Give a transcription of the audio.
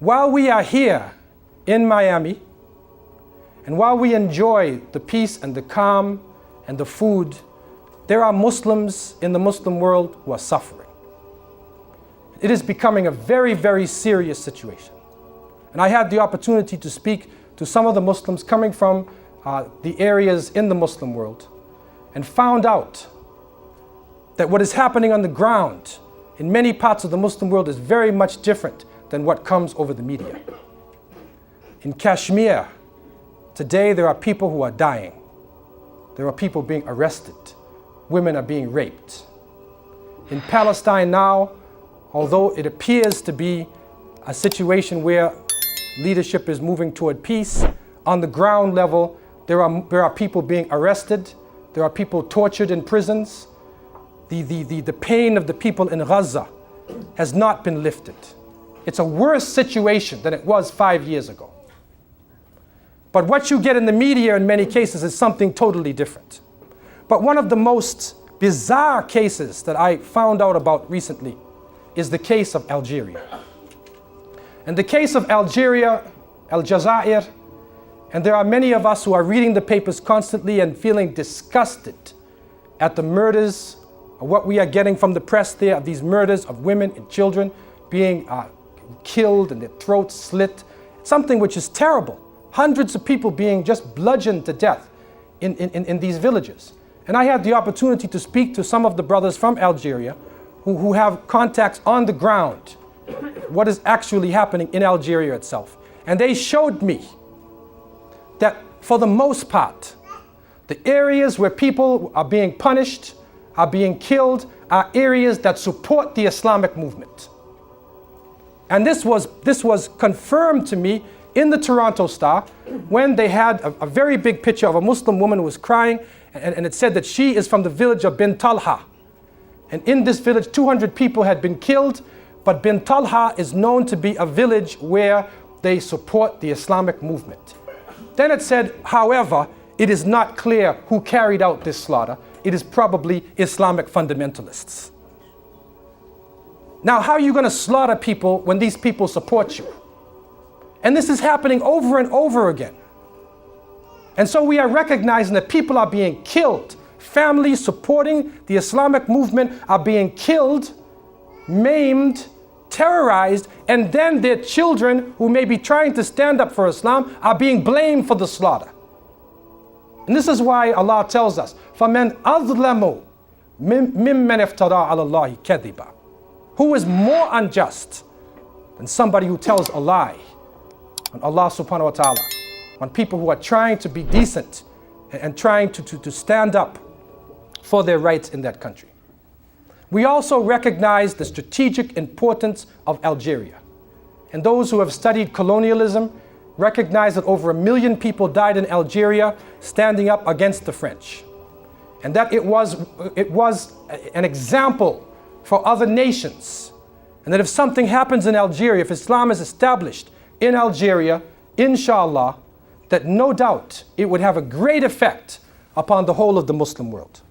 while we are here in Miami, and while we enjoy the peace and the calm and the food, there are Muslims in the Muslim world who are suffering. It is becoming a very, very serious situation. And I had the opportunity to speak to some of the Muslims coming from the areas in the Muslim world, and found out that what is happening on the ground in many parts of the Muslim world is very much different than what comes over the media. In Kashmir, today there are people who are dying. There are people being arrested. Women are being raped. In Palestine now, although it appears to be a situation where leadership is moving toward peace, on the ground level, there are people being arrested. There are people tortured in prisons. The pain of the people in Gaza has not been lifted. It's a worse situation than it was 5 years ago. But what you get in the media in many cases is something totally different. But one of the most bizarre cases that I found out about recently is the case of Algeria. And the case of Algeria, Aljazair, and there are many of us who are reading the papers constantly and feeling disgusted at the murders, of what we are getting from the press there, of these murders of women and children being killed and their throats slit. Something which is terrible. Hundreds of people being just bludgeoned to death in these villages. And I had the opportunity to speak to some of the brothers from Algeria who have contacts on the ground, what is actually happening in Algeria itself. And they showed me that for the most part, the areas where people are being punished, are being killed, are areas that support the Islamic movement. And this was confirmed to me in the Toronto Star when they had a very big picture of a Muslim woman who was crying, and it said that she is from the village of Bin Talha. And in this village, 200 people had been killed, but Bin Talha is known to be a village where they support the Islamic movement. Then it said, however, it is not clear who carried out this slaughter. It is probably Islamic fundamentalists. Now, how are you going to slaughter people when these people support you? And this is happening over and over again. And so we are recognizing that people are being killed. Families supporting the Islamic movement are being killed, maimed, terrorized, and then their children who may be trying to stand up for Islam are being blamed for the slaughter. And this is why Allah tells us, فَمَنْ أَظْلَمُ مِمَّنْ افترى على الله كذبا. Who is more unjust than somebody who tells a lie on Allah subhanahu wa ta'ala, on people who are trying to be decent and trying to stand up for their rights in that country. We also recognize the strategic importance of Algeria. And those who have studied colonialism recognize that over 1 million people died in Algeria standing up against the French. And that it was an example for other nations. And that if something happens in Algeria, if Islam is established in Algeria, inshallah, that no doubt it would have a great effect upon the whole of the Muslim world.